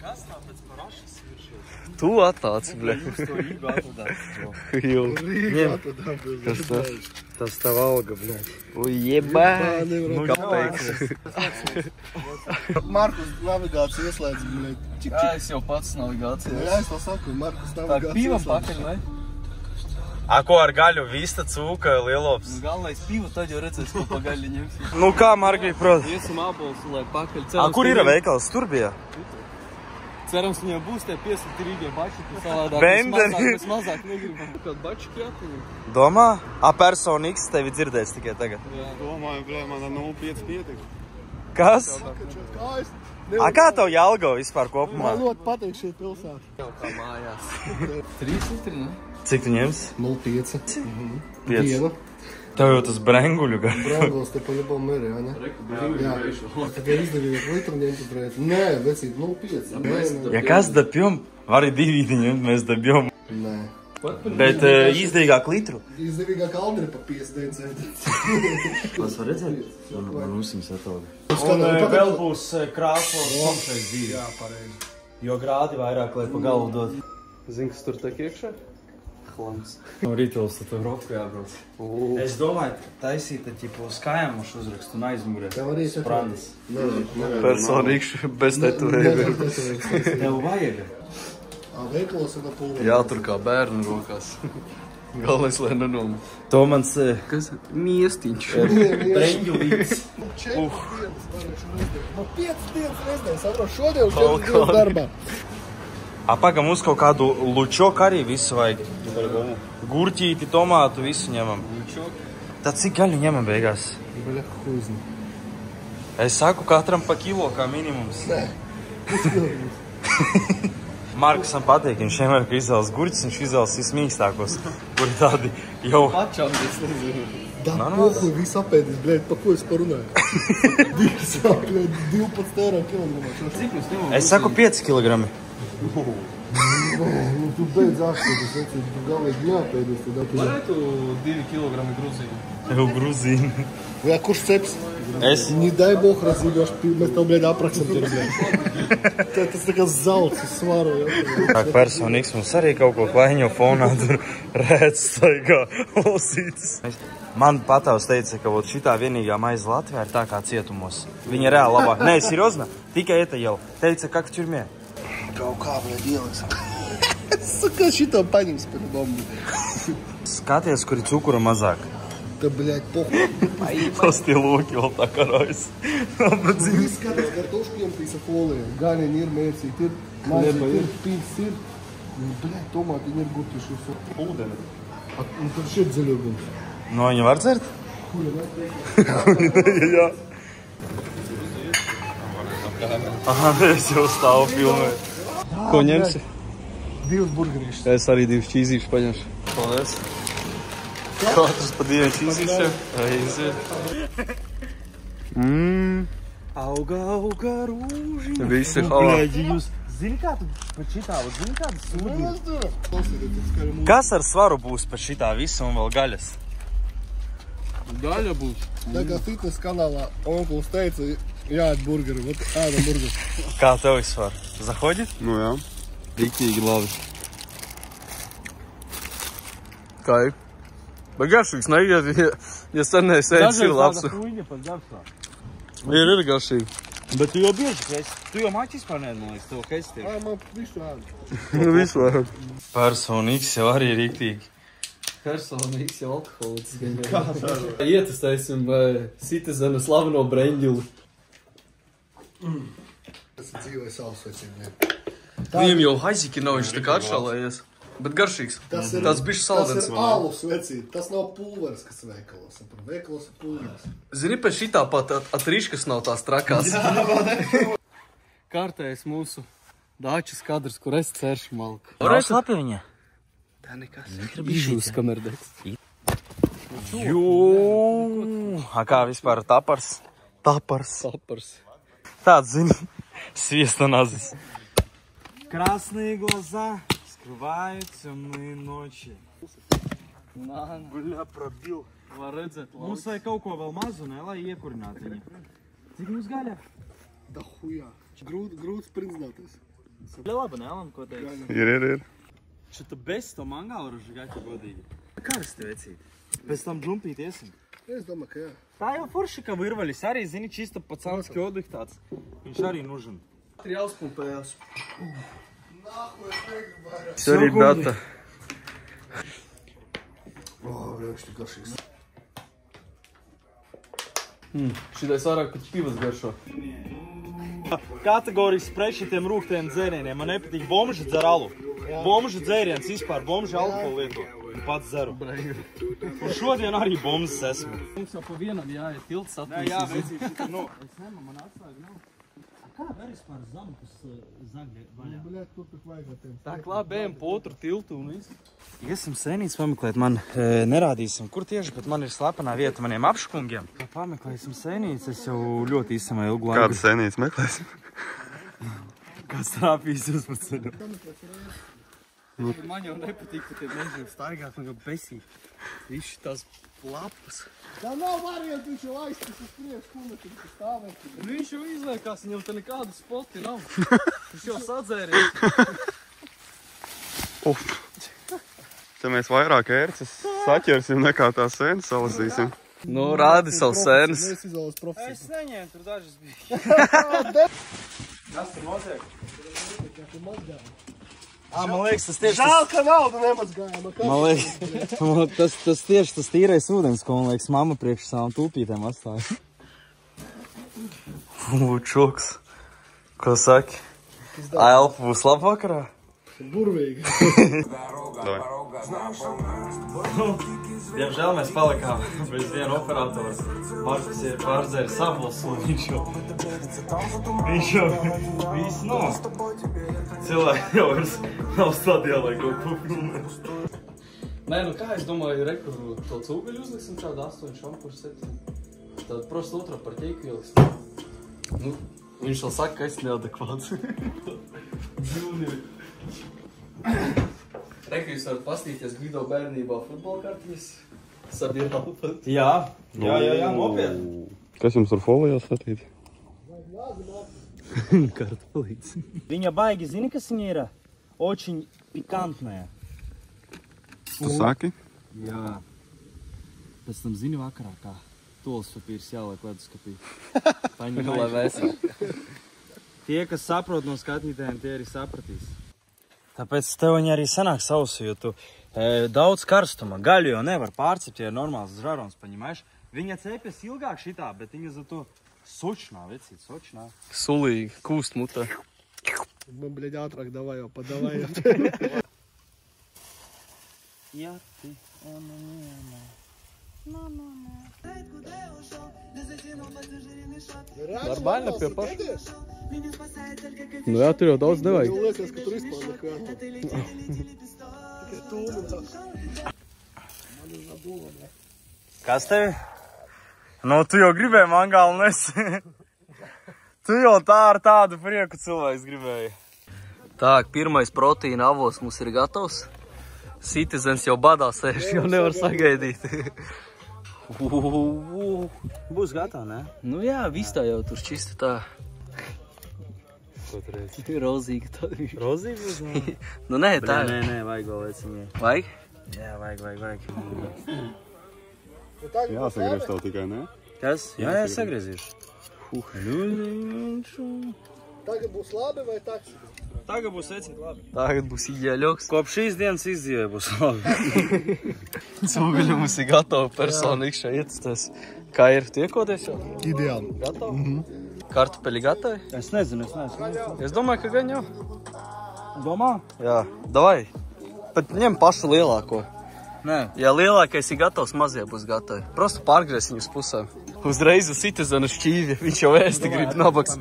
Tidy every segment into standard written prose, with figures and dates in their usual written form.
Kas tā pēc parašas viršies? Tu attāc, bļa. Jūs to Rīgu atradāt. Jū. Kas tas? Tas tav alga, bļa. Ui, jebā. Nu, kāpēc? Markus navigāciju ieslēdz, bļa. Jā, es jau pats navigācijas. Jā, es to saku, Markus Tā navigāciju pīvam ieslēdz. pakaļ, vai? A, ko ar gaļu? Vista, cūka, lielops. Nu, galvenais pīvu, tad jau redzēs, ko pa gaļi ņemsim. Nu, kā, Margī, prot? Iesim ābols, lai pakaļ. A, kur ir veikals? Tur bija? Cerams, viņam būs tie piesaktirīgie bačiki salādāk. Benderi. Mēs mazāk negribam. Kādu bačiki jātiņu? Domā? A, Persona X tevi dzirdēs tikai tagad. Jā. Domāju, bļa, man ar 0,5 pietik. Kas? Kā es? A, kā tev Jelgava vispār kopumā? Man ļoti patīk šī pilsēta. Jau kā mājās. 3 litri, ne? Cik tu ņems? 0,5. 5. Vienu. Tev jau tas brenguļu gar. Brangos te pa ļubam ir, jā, ne? Jā. Tad ir izdevīgāk litru ņemt uzreiz. Nē, vecīt, 0,5. Ja kas dabjom, var arī 2 ņemt, mēs dabjom. Nē. Bet izdevīgāk litru. Izdevīgāk aldri pa 59 centi. Kas var redzēt? Man uzsims atauga. Un vēl būs krāslos konfekts dzīvi. Jā, pareizi. Jo grādi vairāk, lai pa galvu dod. Zini, kas tur tiek iekšā? Chlams. No rītos tad Roku jābrauc. Es domāju, taisīt, tad ķipu uz kājām uz uzrakstu un aizmugurē. Tev arī Sprandas. Nevar. Personīgs bez tetovējumiem. Tev vajag. Veikalos ir no pulvera. Jā, tur kā bērnu rokās. Galvenais, lai nenoma. To mans... Kas? Miestiņš. Breņģulīts. 4 dienas varēšu reizē. No 5 dienas reizē, saprot, šodien 4 dienas darbā. Apaga, mums kaut kādu lučoku arī visu vajag. Gurķīti, tomātu, visu ņemam. Tad cik gaļu ņemam beigās? Baļa, huizni. Es saku, katram pa kilo kā minimums. Nē. Markusam patīk, viņš vienmēr, ka izvēlas gurķis, viņš izvēlas vismīkstākos, kuri tādi jau... Pačām es nezinu. Da, pohuj, viss apēdis, bļēd, pa ko es parunāju? 12 eiro kilogramā. Cik mēs ņemam? Es saku 5 kilogrami. Nu, tu beidz aktīvis, tu galīgi jāpēdis. Varētu 2 kilogrami grūzīni. Jau grūzīni. Jā, kurš ceps? Es? Не дай Бог разъебешь, mēs tev, bļēd, apraksim tur, bļēd. Tas tā kā zelts uz svaru, jā. Tā personīgs mums arī kaut ko klaiņo fonā tur redz staigā osītas. Man patavs teica, ka šitā vienīgā maize Latvijā ir tā kā cietumos. Viņa reāli labāk. Nē, seriozna, tikai eta jau. Teica, kā ķurmē. Kaut kā, bļēd, ieliks. Saka, šito paņems par bombu. Skaties, kur ir cukura mazāk. Tā, bļēd, pohuj. Tas tie loki vēl tā karājas. Viss skatās kartuškiem pīsa folija. Gaļiņi ir, mērcīt ir, maizīt ir, pīns ir. Bļēd, tomātiņi ir gurtiši uz ūdeni. Un tur šeit zaļogums. No viņa var dzert? Kuļa, ne? Jā. Aha, es jau stāvu filmēju. Ko ņemsi? 2 burgerīšus. Es arī 2 čīzīšus paņemšu. Paldies. Katrs pa 2 čīzīšiem. Aiziet. Auga, auga rūži. Visi halā. Jūs zini kā tu pēc šitā, zini kādu sūdību? Klausieties, Kas ar svaru būs pēc šitā visa un vēl gaļas? Gaļa būs. tā kā fitness kanālā onkuls teica, jāēd burgeri, vat ēdam burgeri. Kā tev vispār? Zahodit? Nu jā. Riktīgi labi. Kā ir? Bet garšīgs neiet, ja sen neesēdis ir labs. Puiņa pat garšā. Ir garšīgi. Bet tu jau bieži esi. Tu jau maķi vispār nedomājies, tev kas tiek. Man visu ēd. Vispār. Personīgs jau arī riktīgi. Personīgs jau alkoholiks. Kā tā? Ietestēsim Citizena slaveno breņģili. Tas ir dzīvais savsveicīgi. Viņam jau haiziki nav, viņš tā kā atšalējies. Bet garšīgs. Tas bišķi saldens. Tas ir alus vecīt. Tas nav pulveris, kas veikalos. Veikalos ir pulveris. Zini, pēc šitā pat atriškas nav tās trakās. Kārtējs mūsu dāčas kadrs, kur es ceršu malku. Varēs lapi viņa? Tā nekas. Izžūs kamerdeks. Jū! A kā vispār tapars? Sapars. Tāds, zini, sviesta nazis. Красные глаза скрывают темные ночи. Bļā, probил. Var redzēt, Mums vajag kaut ko vēl mazu, ne, lai iekurinātu viņu. Cik mums gaļa? Da huja. Grūts prindzināties. Labi, nelam, ko teiks? Ir. Što bez to mangālu gaļu godīgi. Karsti vecīt. Pēc tam džumpīt iesim. Es domāju, ka jā. Tā jau forši, ka virvaļis arī, zini, čisto pacānski odlik tāds. Viņš arī nužan. Materiāls pumpējās. Nāku, es negribu vairāk. Все, ребята. O, vienkārši tik garšīgs. Šitais vairāk pat pivas garšo. Kategorijas pret šitiem rūgtiem dzērieniem. Man nepatīk bomži dzer alu. Bomžu dzēriens vispār, bomži alkoholu lieto. Pats dzeru. Un šodien arī bombas esmu. Mums jau pa vienam jāiet tilts Nē, jā, atpūsīs. vecīt, nu. Es nemā, man atslēg nav. Kā var vispār zamkus zagļi vaļā? Bļēt, tur tik vajag atiem. Tā labi, ejam pa otru tiltu un viss. Iesim sēnītes pameklēt, man nerādīsim, kur tieši, bet man ir slepenā vieta maniem apškungiem. Pameklēsim sēnītes, es jau ļoti īsamā ilgu laiku. Kādas sēnītes meklēsim? Kāds trāpīs jūs pa ceļu? Man jau nepatīk, ka tie mežiem staigāt un jau besī. Viši tās lapas. Tā nav varianti, viņš jau aiztis uz priekš, kur stāvēt. Viņš jau izliekās, viņam te nekāda spoti nav. Viņš jau sadzēries. Te mēs vairāk ērces saķersim nekā tās sēnes salasīsim. Nu, rādi savu sēnes. Es izvēlos profesiju. Es neņēmu, tur dažas bija. Kas tur notiek? Man liekas, tas tieši Žēl, ka naudu nemazgājām. Man liekas, tas tieši tas tīrais ūdens, ko, man liekas, mamma priekš savām tūpītēm atstāja. Čoks. Ko saki? Elpa būs labvakarā? Burvīgi. Diemžēl mēs palikām bez viena operatora. Markus ir pārdzēris saples un viņš jau viss nav. Cilvēki jau nav stadijā, lai kaut ko filmēt. Nē, nu kā es domāju, rekuru to cūgaļu uzliksim šādu 8 šampuru 7. Tad prost otrā par ķeiku ieliksim. Nu, viņš vēl saka, ka es neadekvāts. Dzīvnieki. Reku, jūs varat pastīties Gvido bērnībā futbola kartiņas. Sabierā pat. Jā, nopietni. Kas jums tur folijā statīt? Kartupelītes. Viņa baigi, zini, kas viņa ir? Očiņ pikantnē. Tu saki? Jā. Pēc tam zini vakarā, kā tolas papīrs jāliek leduskapī. Lai vēsā. Tie, kas saprot no skatņitēm, tie arī sapratīs. Tāpēc tev viņa arī sanāk sausu, jo tu daudz karstuma. Gaļu jau nevar pārcept, ja ir normāls žarons paņemaiši. Viņa cepjas ilgāk šitā, bet viņa za to sočnā, vecīt, sočnā. Sulīgi, kūst mutā. Man, bļaļ, ātrāk davājot, padavājot. Ja ti ona njema. Нормально, пепа? Nu jā, tur jau daudz nevajag. Man liekas, ka tur vispār nekā. Tikai tūmens. Man ir nadoma. Kas tevi? Nu, tu jau gribēji mangālu nesi. Tu jau tā ar tādu prieku cilvēks gribēji. Tā, pirmais proteīna avots mums ir gatavs. Citizens jau badā sēž, jau nevar sagaidīt. Būs gatava, ne? Nu jā, viss tā jau tur šķista tā. Ko tu reiz? Rozīga tā. Rozīgi būs, ne? Nu nē, tā. Nē, vajag vēl veciņai. Vajag? Jā, vajag. Jāsagriež tev tikai, ne? Kas? Jā, sagriezīšu. Tagad būs labi vai taks? Tagad būs vecīt labi. Tagad būs ideāļoks. Kopš šīs dienas izdzīvē būs labi. Cūgaļu mums ir gatava persona ikšā ietesties. Kā ir tiekoties jau? Ideāli. Gatava? Kartupeļi gatavi? Es nezinu. Es domāju, ka gan jau. Domā? Jā, davai. Bet ņem pašu lielāko. Nē. Ja lielākais ir gatavs, mazie būs gatavi. Prostu pārgriez viņus pusēm. Uzreiz uz Citizena šķīvja. Viņš jau ēsti grib nabaks.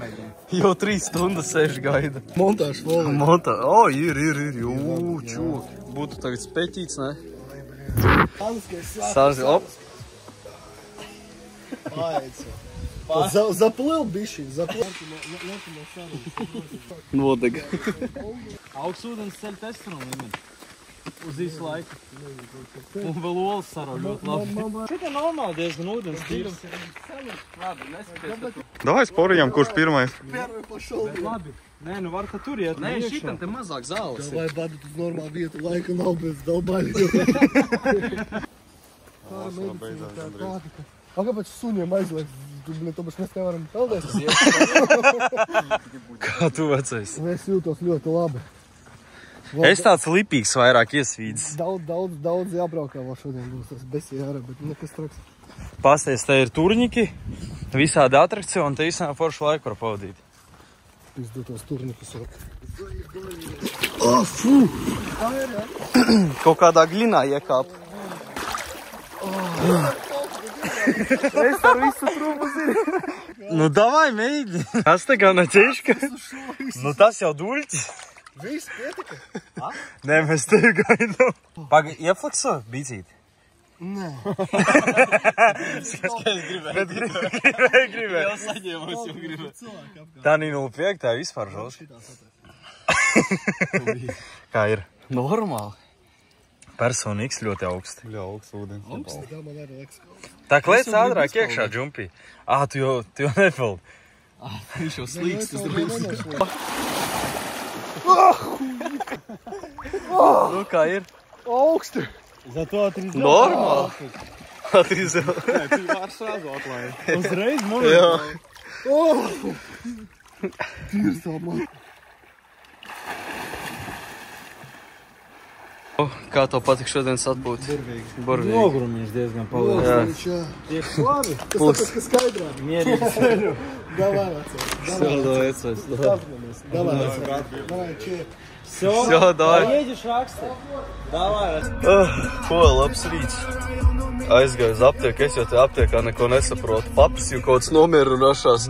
Jau 3 stundas sēž gaida. Montāžu volī. O, ir. Čūk. Būtu tagad speķīts, ne? Sāzi, op. Pāēc. Zaplil bišķi. Nodeg. Augsts ūdens ceļ testosteroну līmeni. Uz visu laiku. Un vēl olas saro ļoti labi. Šitā normāli diezgan ūdens tīrs. Labi, neskaties. Davai sporijam, kurš pirmais. Labi. Nē, nu var, ka tur iet. Nē, šitam te mazāk zāles ir. Vai badat uz normālu vietu, laika nav bez dalbaļu. A kāpēc suņiem aizliek? Tu, to mēs nevaram peldēt. Kā tu vecais? Es jūtos ļoti labi. Es tāds lipīgs vairāk iesvīdis. Daudz jābraukā vēl šodien būs tas besī ārā, bet nekas traks. Pasties, te ir turņiki, visādi atrakcioni, te visā foršu laiku var pavadīt. Pizdotos turnikus rok. Kaut kādā gļinā iekāp. Es ar visu trūmu zinu. Nu, davai, mēģi. Tas te gan ķiška. Nu, tas jau duļķis. Viss pietika? Nē, mēs tevi gaidām. Paga, ieflakso bīcīt? Nē. Gribēju. Jau saņēmos, jau gribēju. Tā nī 05, tā vispār žos. Kā ir? Normāli. Personīgs ļoti augsti. Bļa, augsts ūdens. Tā man arī liekas. Tā klēc ādrāk iekšā džumpī. Tu jau nepildi. Viņš jau slīks, tas drīz. Nu, kā ir? Augsti. Normāli. Atrīzēl. Tu var srāzu atlaidi. Uzreiz monēti. Tīrs tā man. Kā tev patīk šodienas atbūt? Burvīgi. Nogurumies diezgan palīdz. Tieši labi. Tas tāpēc, ka skaidrā. Mierīgi. Davai, vecais. Davai, vecais. Davai, čie. Все, давай. Поедешь raksti. Davai. Ko, labs rīts. Aizgāju uz aptieku, es jau te aptiekā neko nesaprotu. Paprasīju kaut kāds nomierināšās.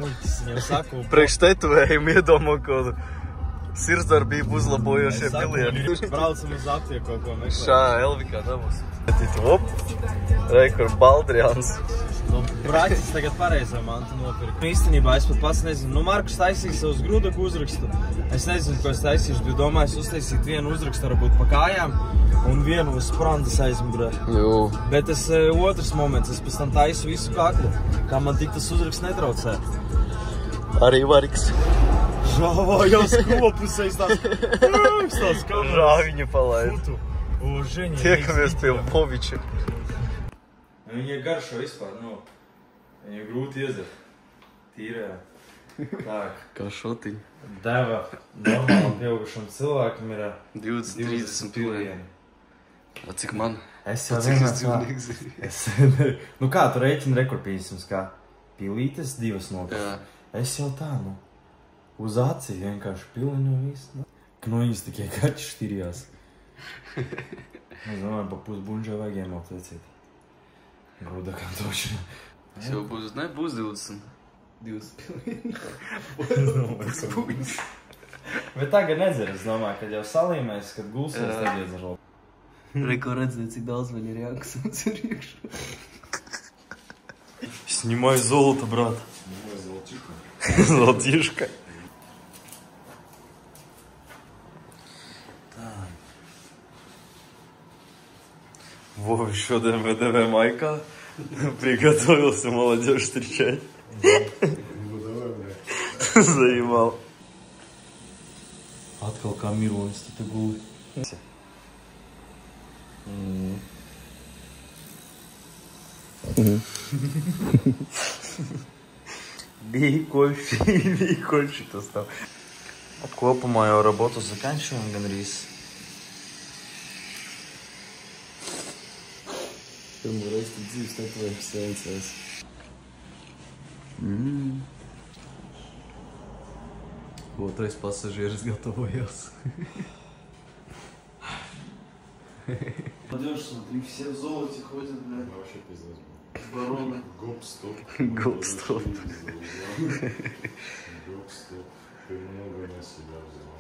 Priekš tetovējumu iedomā kaut kādu sirdsdarbību uzlabojošie pilieni. Braucam uz aptieku kaut ko meklēt. Šā, Elvikā dabūs. Reikur Baldriāns. Braķis tagad pareizo mantu nopirka. Īstenībā es pat pats nezinu. Nu, Markus taisīja savus grūdaku uzrakstu. Es nezinu, ko es taisīšu. Biju domājis uztaisīt vienu uzrakstu varbūt pa kājām un vienu uz sprandas aizmugurē. Bet tas otrs moments, es pēc tam taisu visu kaklu. Tā man tik tas uzraksts netraucē. Arī variks. Žāvājās kopusēs tās kameras. Žāviņu palaid. Tiekamies pie Poviča. Viņa garšo vispār, nu, viņa grūti iedzert. Tīrē. Tā. Kā šotiņi. Deva normāli pieaugušam cilvēkam ir 20-30 pilieni. Cik man? Es jau Cik vienā es dzīvnieks tā. Nu kā, tu rēķini rekorpīsums, kā pilītes divas nokas. Jā. Es jau tā, nu, uz aci vienkārši piliņu visu, nu. Nu, viņas tikai kaķi štirjās. Es domāju, pa pusbuņģā vajag iemaukt vecīt. Grūdakam toši. Es jau būs 20. 20 pilieni. Bet tagad nedzer, es domāju, kad jau salīmēs, kad gulsies, tad iedzer labi. Reko redzēt, cik daudz vēl ir jākusams ir iekšā. Снимай золото, брат. Золотишко. Вова šodien VDV maikā приготовился молодежь встречать. Заебал. Atkal kā mironis, tu te guli. Бейкольщик tas tā. Kopumā jau работу заканчиваем gandrīz. Pirmo reizi tu dzīves tetovējums sveicēs. Otrais pasažieris gatavojās. Молодежь, смотри, все в золоте ходят, блядь. Вообще пиздец. Бароны. Гоп-стоп. Гоп-стоп. Гоп-стоп. Ты много на себя взял.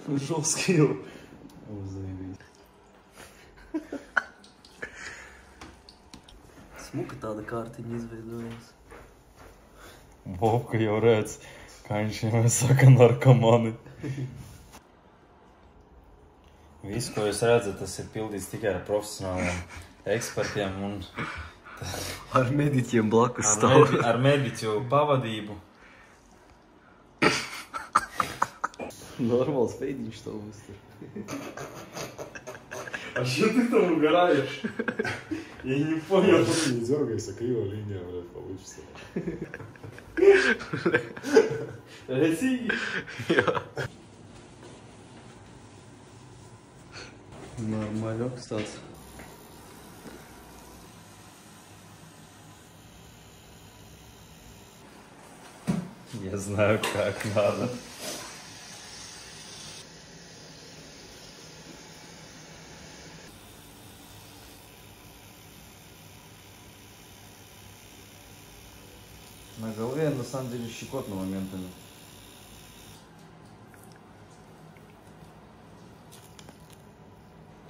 Жесткий. О, заебись. Smuka tāda kārtiņa izveidojas. Bobka jau redz, kā viņš jau saka narkomani. Viss, ko jūs redzat, tas ir pildīts tikai ar profesionāliem ekspertiem un Ar mediķiem blakus stāv. ar mediķu pavadību. Normāls veidiņš tev uztur. А что ты там угораешь? Я не понял. Не дергайся, кривая линия, блядь, получится. Россия? Нормалек, Стас. Я знаю, как надо. На голове, на самом деле, щекотно моментами.